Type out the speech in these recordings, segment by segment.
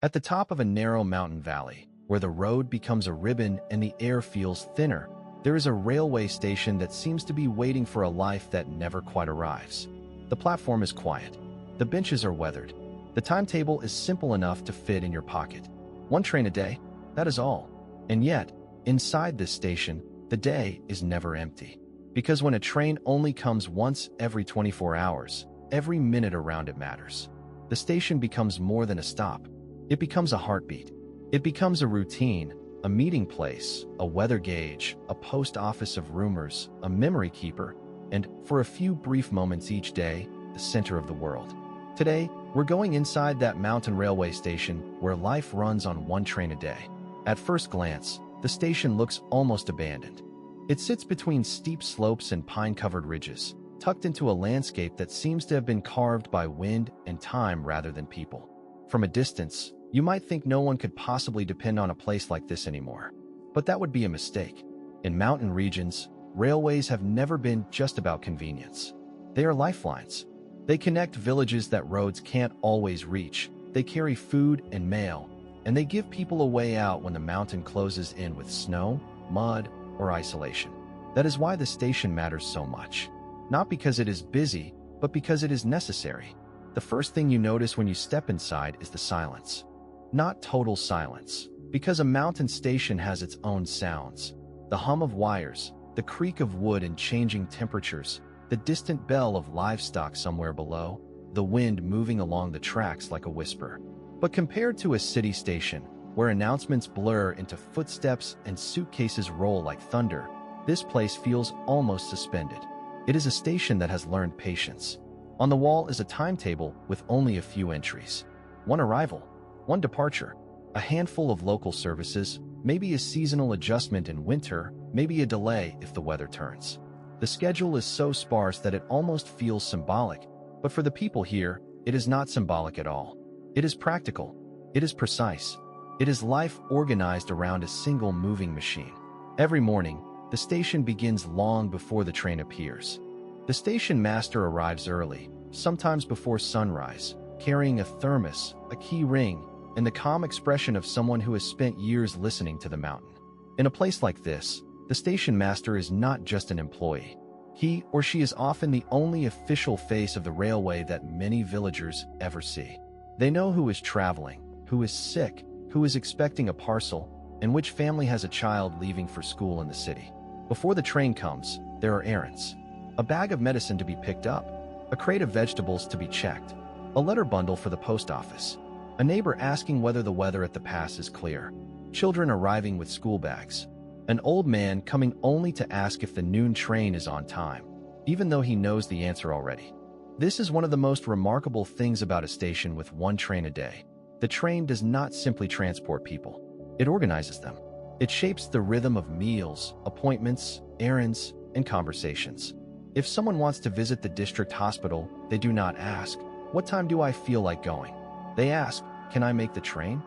At the top of a narrow mountain valley, where the road becomes a ribbon and the air feels thinner, there is a railway station that seems to be waiting for a life that never quite arrives. The platform is quiet. The benches are weathered. The timetable is simple enough to fit in your pocket. One train a day, that is all. And yet, inside this station, the day is never empty. Because when a train only comes once every 24 hours, every minute around it matters. The station becomes more than a stop. It becomes a heartbeat. It becomes a routine, a meeting place, a weather gauge, a post office of rumors, a memory keeper, and, for a few brief moments each day, the center of the world. Today, we're going inside that mountain railway station where life runs on one train a day. At first glance, the station looks almost abandoned. It sits between steep slopes and pine-covered ridges, tucked into a landscape that seems to have been carved by wind and time rather than people. From a distance, you might think no one could possibly depend on a place like this anymore. But that would be a mistake. In mountain regions, railways have never been just about convenience. They are lifelines. They connect villages that roads can't always reach. They carry food and mail, and they give people a way out when the mountain closes in with snow, mud, or isolation. That is why the station matters so much. Not because it is busy, but because it is necessary. The first thing you notice when you step inside is the silence. Not total silence, because a mountain station has its own sounds. The hum of wires, the creak of wood in changing temperatures, the distant bell of livestock somewhere below, the wind moving along the tracks like a whisper. But compared to a city station, where announcements blur into footsteps and suitcases roll like thunder, this place feels almost suspended. It is a station that has learned patience. On the wall is a timetable with only a few entries. One arrival, one departure, a handful of local services, maybe a seasonal adjustment in winter, maybe a delay if the weather turns. The schedule is so sparse that it almost feels symbolic, but for the people here, it is not symbolic at all. It is practical. It is precise. It is life organized around a single moving machine. Every morning, the station begins long before the train appears. The station master arrives early, sometimes before sunrise, carrying a thermos, a key ring, and the calm expression of someone who has spent years listening to the mountain. In a place like this, the station master is not just an employee. He or she is often the only official face of the railway that many villagers ever see. They know who is traveling, who is sick, who is expecting a parcel, and which family has a child leaving for school in the city. Before the train comes, there are errands. A bag of medicine to be picked up, a crate of vegetables to be checked, a letter bundle for the post office, a neighbor asking whether the weather at the pass is clear, children arriving with school bags, an old man coming only to ask if the noon train is on time, even though he knows the answer already. This is one of the most remarkable things about a station with one train a day. The train does not simply transport people. It organizes them. It shapes the rhythm of meals, appointments, errands, and conversations. If someone wants to visit the district hospital, they do not ask, "What time do I feel like going?" They ask, "Can I make the train?"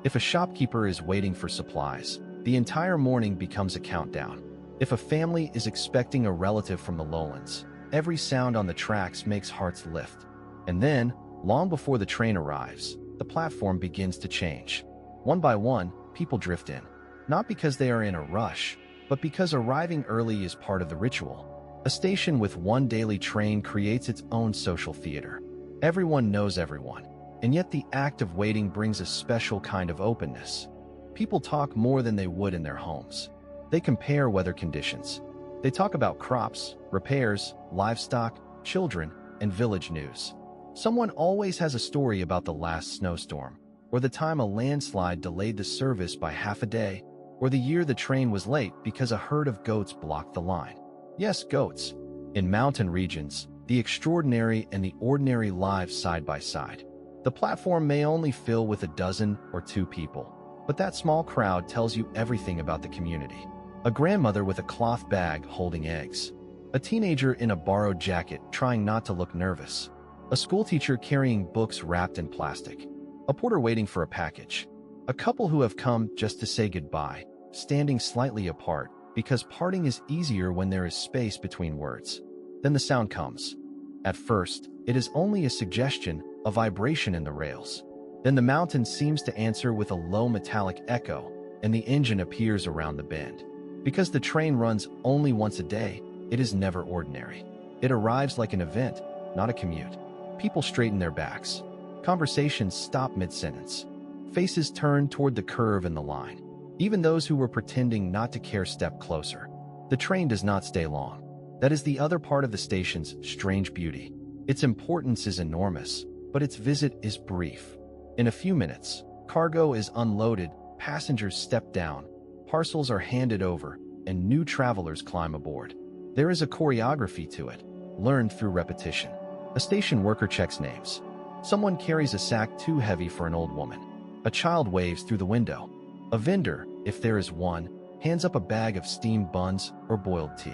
If a shopkeeper is waiting for supplies, the entire morning becomes a countdown. If a family is expecting a relative from the lowlands, every sound on the tracks makes hearts lift. And then, long before the train arrives, the platform begins to change. One by one, people drift in. Not because they are in a rush, but because arriving early is part of the ritual. A station with one daily train creates its own social theater. Everyone knows everyone, and yet the act of waiting brings a special kind of openness. People talk more than they would in their homes. They compare weather conditions. They talk about crops, repairs, livestock, children, and village news. Someone always has a story about the last snowstorm, or the time a landslide delayed the service by half a day, or the year the train was late because a herd of goats blocked the line. Yes, goats. In mountain regions, the extraordinary and the ordinary live side by side. The platform may only fill with a dozen or two people, but that small crowd tells you everything about the community. A grandmother with a cloth bag holding eggs. A teenager in a borrowed jacket trying not to look nervous. A schoolteacher carrying books wrapped in plastic. A porter waiting for a package. A couple who have come just to say goodbye, standing slightly apart, because parting is easier when there is space between words. Then the sound comes. At first, it is only a suggestion, a vibration in the rails. Then the mountain seems to answer with a low metallic echo, and the engine appears around the bend. Because the train runs only once a day, it is never ordinary. It arrives like an event, not a commute. People straighten their backs. Conversations stop mid-sentence. Faces turn toward the curve in the line. Even those who were pretending not to care step closer. The train does not stay long. That is the other part of the station's strange beauty. Its importance is enormous, but its visit is brief. In a few minutes, cargo is unloaded, passengers step down, parcels are handed over, and new travelers climb aboard. There is a choreography to it, learned through repetition. A station worker checks names. Someone carries a sack too heavy for an old woman. A child waves through the window. A vendor, if there is one, hands up a bag of steamed buns or boiled tea.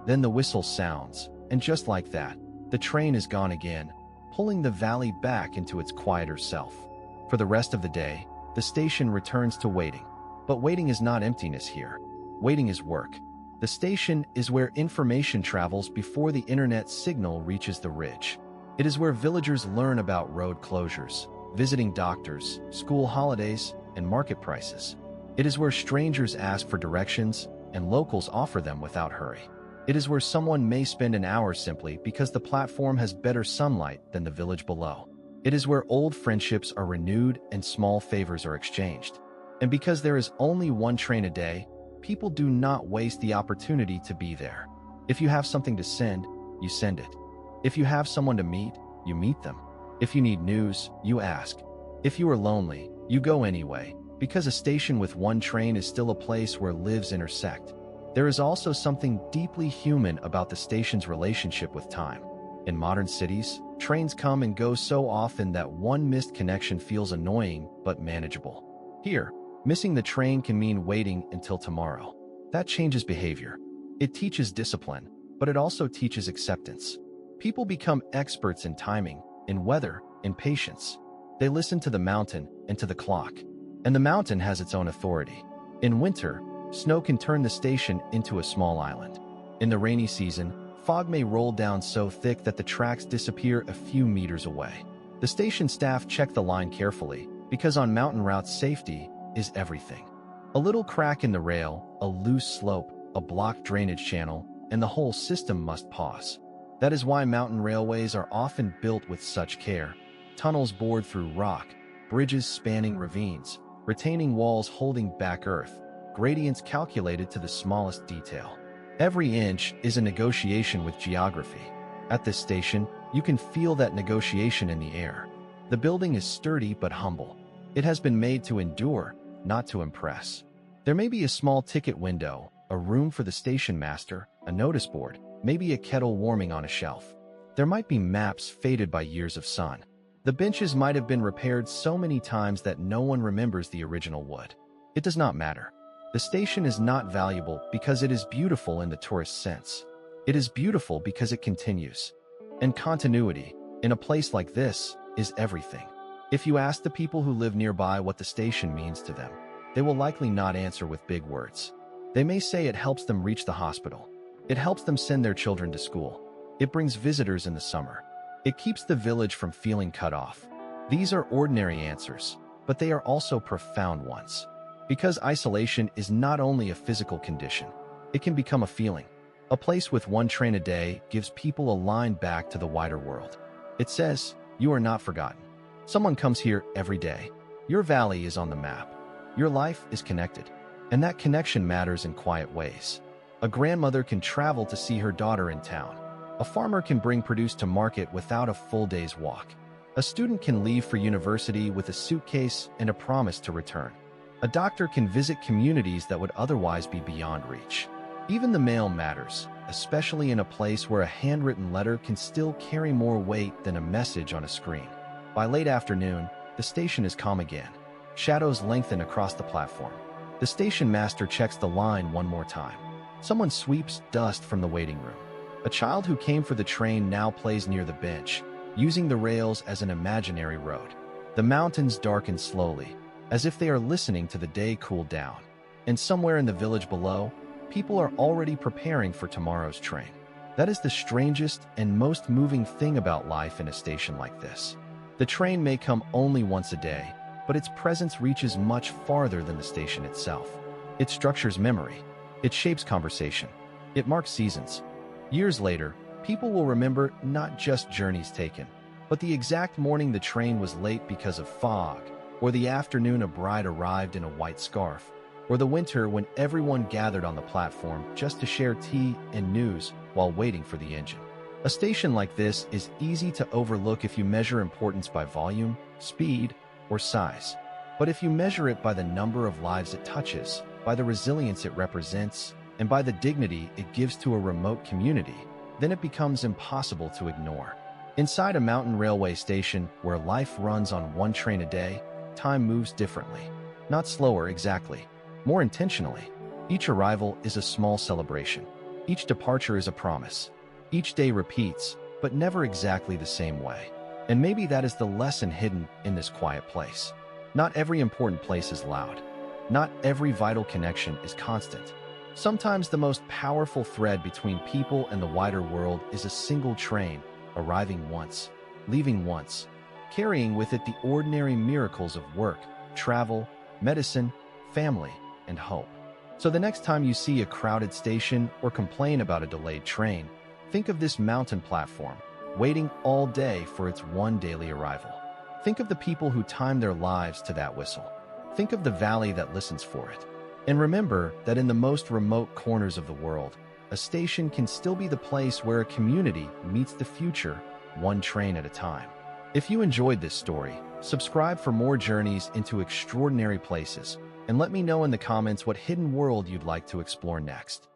Then the whistle sounds, and just like that, the train is gone again, pulling the valley back into its quieter self. For the rest of the day, the station returns to waiting. But waiting is not emptiness here. Waiting is work. The station is where information travels before the internet signal reaches the ridge. It is where villagers learn about road closures, visiting doctors, school holidays, and market prices. It is where strangers ask for directions and locals offer them without hurry. It is where someone may spend an hour simply because the platform has better sunlight than the village below. It is where old friendships are renewed and small favors are exchanged. And because there is only one train a day, people do not waste the opportunity to be there. If you have something to send, you send it. If you have someone to meet, you meet them. If you need news, you ask. If you are lonely, you go anyway, because a station with one train is still a place where lives intersect. There is also something deeply human about the station's relationship with time. In modern cities, trains come and go so often that one missed connection feels annoying but manageable. Here, missing the train can mean waiting until tomorrow. That changes behavior. It teaches discipline, but it also teaches acceptance. People become experts in timing, in weather, in patience. They listen to the mountain and to the clock. And the mountain has its own authority. In winter, snow can turn the station into a small island. In the rainy season, fog may roll down so thick that the tracks disappear a few meters away. The station staff check the line carefully, because on mountain routes safety is everything. A little crack in the rail, a loose slope, a blocked drainage channel, and the whole system must pause. That is why mountain railways are often built with such care. Tunnels bored through rock, bridges spanning ravines, retaining walls holding back earth, gradients calculated to the smallest detail. Every inch is a negotiation with geography. At this station, you can feel that negotiation in the air. The building is sturdy but humble. It has been made to endure, not to impress. There may be a small ticket window, a room for the station master, a notice board, maybe a kettle warming on a shelf. There might be maps faded by years of sun. The benches might have been repaired so many times that no one remembers the original wood. It does not matter. The station is not valuable because it is beautiful in the tourist sense. It is beautiful because it continues. And continuity, in a place like this, is everything. If you ask the people who live nearby what the station means to them, they will likely not answer with big words. They may say it helps them reach the hospital. It helps them send their children to school. It brings visitors in the summer. It keeps the village from feeling cut off. These are ordinary answers, but they are also profound ones. Because isolation is not only a physical condition, it can become a feeling. A place with one train a day gives people a line back to the wider world. It says, you are not forgotten. Someone comes here every day. Your valley is on the map. Your life is connected. And that connection matters in quiet ways. A grandmother can travel to see her daughter in town. A farmer can bring produce to market without a full day's walk. A student can leave for university with a suitcase and a promise to return. A doctor can visit communities that would otherwise be beyond reach. Even the mail matters, especially in a place where a handwritten letter can still carry more weight than a message on a screen. By late afternoon, the station is calm again. Shadows lengthen across the platform. The station master checks the line one more time. Someone sweeps dust from the waiting room. A child who came for the train now plays near the bench, using the rails as an imaginary road. The mountains darken slowly, as if they are listening to the day cool down. And somewhere in the village below, people are already preparing for tomorrow's train. That is the strangest and most moving thing about life in a station like this. The train may come only once a day, but its presence reaches much farther than the station itself. It structures memory. It shapes conversation. It marks seasons. Years later, people will remember not just journeys taken, but the exact morning the train was late because of fog, or the afternoon a bride arrived in a white scarf, or the winter when everyone gathered on the platform just to share tea and news while waiting for the engine. A station like this is easy to overlook if you measure importance by volume, speed, or size. But if you measure it by the number of lives it touches, by the resilience it represents, and by the dignity it gives to a remote community, then it becomes impossible to ignore. Inside a mountain railway station where life runs on one train a day, time moves differently. Not slower exactly, more intentionally. Each arrival is a small celebration. Each departure is a promise. Each day repeats, but never exactly the same way. And maybe that is the lesson hidden in this quiet place. Not every important place is loud. Not every vital connection is constant. Sometimes the most powerful thread between people and the wider world is a single train, arriving once, leaving once, carrying with it the ordinary miracles of work, travel, medicine, family, and hope. So the next time you see a crowded station or complain about a delayed train, think of this mountain platform, waiting all day for its one daily arrival. Think of the people who time their lives to that whistle. Think of the valley that listens for it. And remember that in the most remote corners of the world, a station can still be the place where a community meets the future, one train at a time. If you enjoyed this story, subscribe for more journeys into extraordinary places, and let me know in the comments what hidden world you'd like to explore next.